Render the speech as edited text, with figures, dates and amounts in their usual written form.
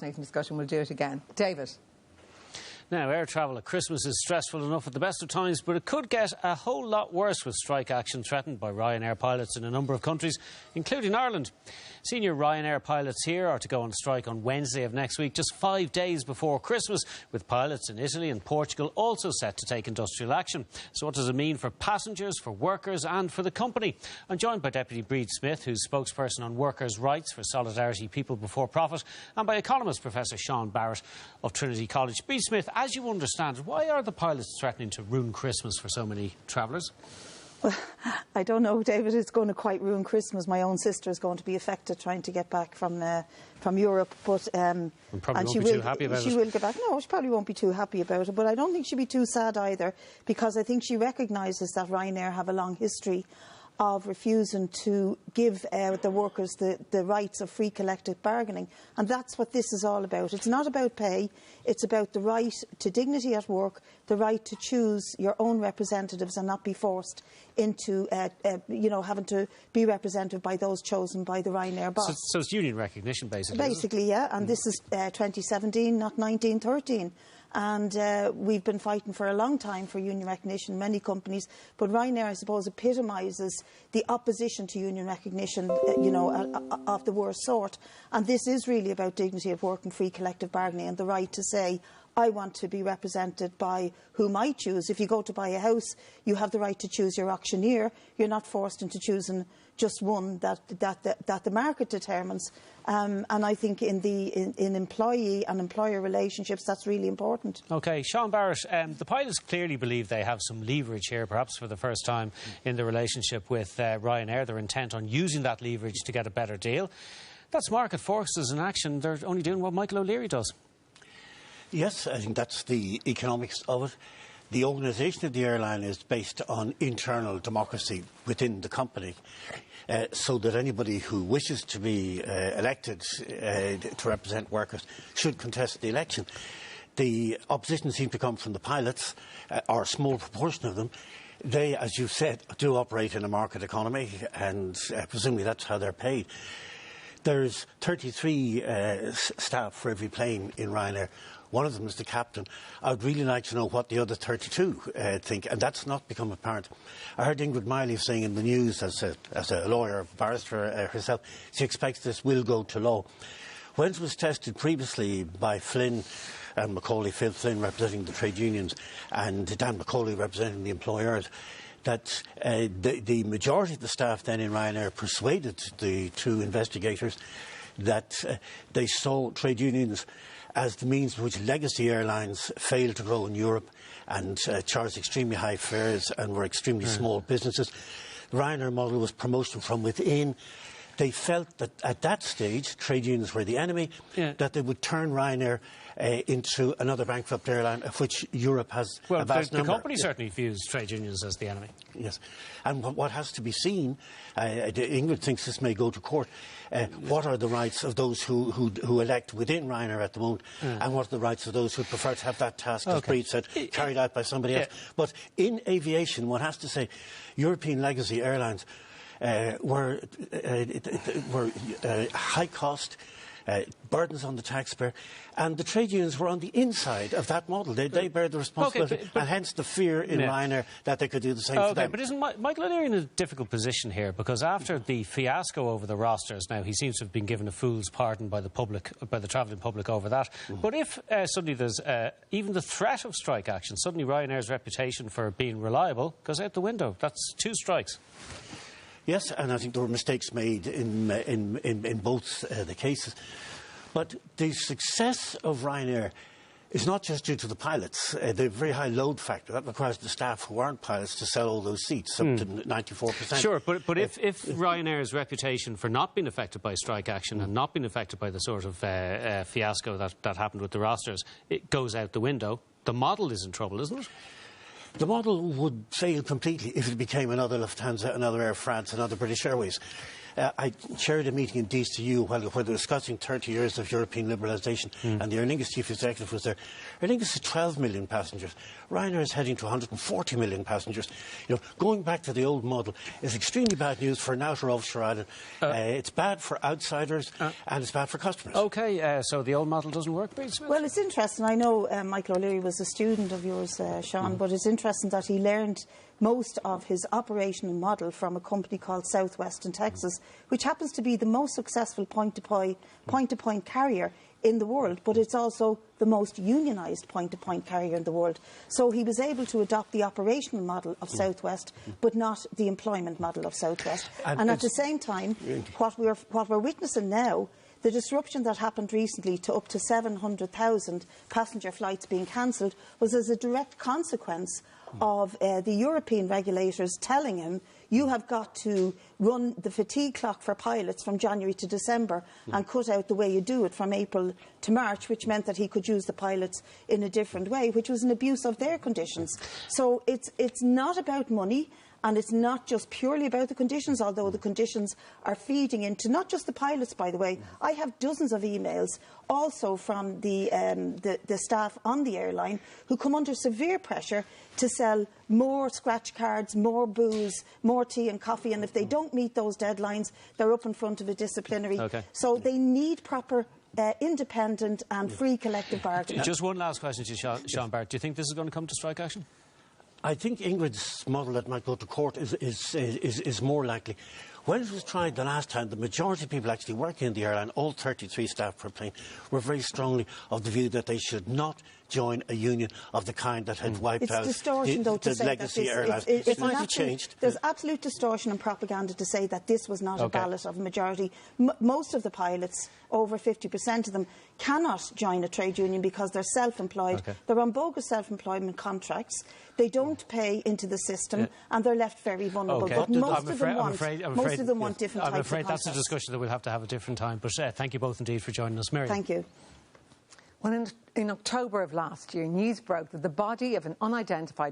fascinating discussion. We'll do it again. David. Now, air travel at Christmas is stressful enough at the best of times, but it could get a whole lot worse with strike action threatened by Ryanair pilots in a number of countries, including Ireland. Senior Ryanair pilots here are to go on strike on Wednesday of next week, just 5 days before Christmas, with pilots in Italy and Portugal also set to take industrial action. So what does it mean for passengers, for workers and for the company? I'm joined by Deputy Breed Smith, who's spokesperson on workers' rights for Solidarity People Before Profit, and by economist Professor Sean Barrett of Trinity College. Breed Smith, as you understand, why are the pilots threatening to ruin Christmas for so many travellers? Well, I don't know, David. It's going to quite ruin Christmas. My own sister is going to be affected trying to get back from Europe, but and she won't be too happy about it. She will get back. No, she probably won't be too happy about it. But I don't think she'll be too sad either, because I think she recognises that Ryanair have a long history of refusing to give the workers the rights of free collective bargaining. And that's what this is all about. It's not about pay, it's about the right to dignity at work, the right to choose your own representatives and not be forced into having to be represented by those chosen by the Ryanair boss. So it's union recognition, basically. Basically, yeah, and this is 2017, not 1913. And we've been fighting for a long time for union recognition, many companies, but Ryanair, I suppose, epitomises the opposition to union recognition, of the worst sort. And this is really about dignity at work and free collective bargaining and the right to say, I want to be represented by whom I choose. If you go to buy a house, you have the right to choose your auctioneer. You're not forced into choosing just one that the market determines. And I think in employee and employer relationships, that's really important. OK, Sean Barrett, the pilots clearly believe they have some leverage here, perhaps for the first time in the relationship with Ryanair. They're intent on using that leverage to get a better deal. That's market forces in action. They're only doing what Michael O'Leary does. Yes, I think that's the economics of it. The organisation of the airline is based on internal democracy within the company, so that anybody who wishes to be elected to represent workers should contest the election. The opposition seems to come from the pilots, or a small proportion of them. They, as you said, do operate in a market economy, and presumably that's how they're paid. There's 33 staff for every plane in Ryanair. One of them is the captain. I would really like to know what the other 32 think, and that's not become apparent. I heard Ingrid Miley saying in the news, as a lawyer, a barrister herself, she expects this will go to law. When it was tested previously by Flynn and Macaulay, Phil Flynn representing the trade unions, and Dan Macaulay representing the employers, that the majority of the staff then in Ryanair persuaded the two investigators that they saw trade unions as the means by which legacy airlines failed to grow in Europe and charged extremely high fares and were extremely small businesses. The Ryanair model was promotion from within. They felt that at that stage trade unions were the enemy, that they would turn Ryanair into another bankrupt airline, of which Europe has a vast number. The company certainly views trade unions as the enemy. Yes. And what has to be seen, Ingrid thinks this may go to court, what are the rights of those who elect within Ryanair at the moment, and what are the rights of those who prefer to have that task, as Breed said, carried out by somebody else. But in aviation, one has to say, European legacy airlines were high cost, burdens on the taxpayer, and the trade unions were on the inside of that model. They bear the responsibility, and hence the fear in Ryanair that they could do the same for them. But isn't Michael O'Leary in a difficult position here? Because after the fiasco over the rosters, now he seems to have been given a fool's pardon by the public, by the travelling public over that. But if suddenly there's even the threat of strike action, suddenly Ryanair's reputation for being reliable goes out the window. That's 2 strikes. Yes, and I think there were mistakes made in both the cases. But the success of Ryanair is not just due to the pilots. They have a very high load factor. That requires the staff who aren't pilots to sell all those seats, up to 94%. Sure, but if Ryanair's reputation for not being affected by strike action and not being affected by the sort of fiasco that happened with the rosters, it goes out the window, the model is in trouble, isn't it? The model would fail completely if it became another Lufthansa, another Air France, another British Airways. I chaired a meeting in DCU where they were discussing 30 years of European liberalisation, and the Aer Lingus chief executive was there. Aer Lingus has 12 million passengers. Ryanair is heading to 140 million passengers. You know, going back to the old model is extremely bad news for an outer offshore island. It's bad for outsiders and it's bad for customers. OK, so the old model doesn't work, Bree Smith? Well, it's interesting. I know Michael O'Leary was a student of yours, Sean, but it's interesting that he learned most of his operational model from a company called Southwest in Texas, which happens to be the most successful point-to-point carrier in the world, but it's also the most unionised point-to-point carrier in the world. So he was able to adopt the operational model of Southwest, but not the employment model of Southwest. And at the same time, what we're witnessing now, the disruption that happened recently to up to 700,000 passenger flights being cancelled was as a direct consequence of the European regulators telling him, you have got to run the fatigue clock for pilots from January to December and cut out the way you do it from April to March, which meant that he could use the pilots in a different way, which was an abuse of their conditions. So it's not about money. And it's not just purely about the conditions, although the conditions are feeding into not just the pilots, by the way. I have dozens of emails also from the staff on the airline who come under severe pressure to sell more scratch cards, more booze, more tea and coffee. And if they don't meet those deadlines, they're up in front of a disciplinary. Okay. So they need proper independent and free collective bargaining. Just one last question to you, Sean Barrett. Do you think this is going to come to strike action? I think Ingrid's model that might go to court is more likely. When it was tried the last time, the majority of people actually working in the airline, all 33 staff per plane, were very strongly of the view that they should not join a union of the kind that had wiped out the legacy airlines. It might have changed. There's absolute distortion and propaganda to say that this was not a ballot of majority. Most of the pilots, over 50% of them, cannot join a trade union because they're self-employed. They're on bogus self-employment contracts. They don't pay into the system and they're left very vulnerable. But most of them want different types of contracts. I'm afraid that's a discussion that we'll have to have a different time. But thank you both indeed for joining us. Mary. Thank you. Well, in October of last year, news broke that the body of an unidentified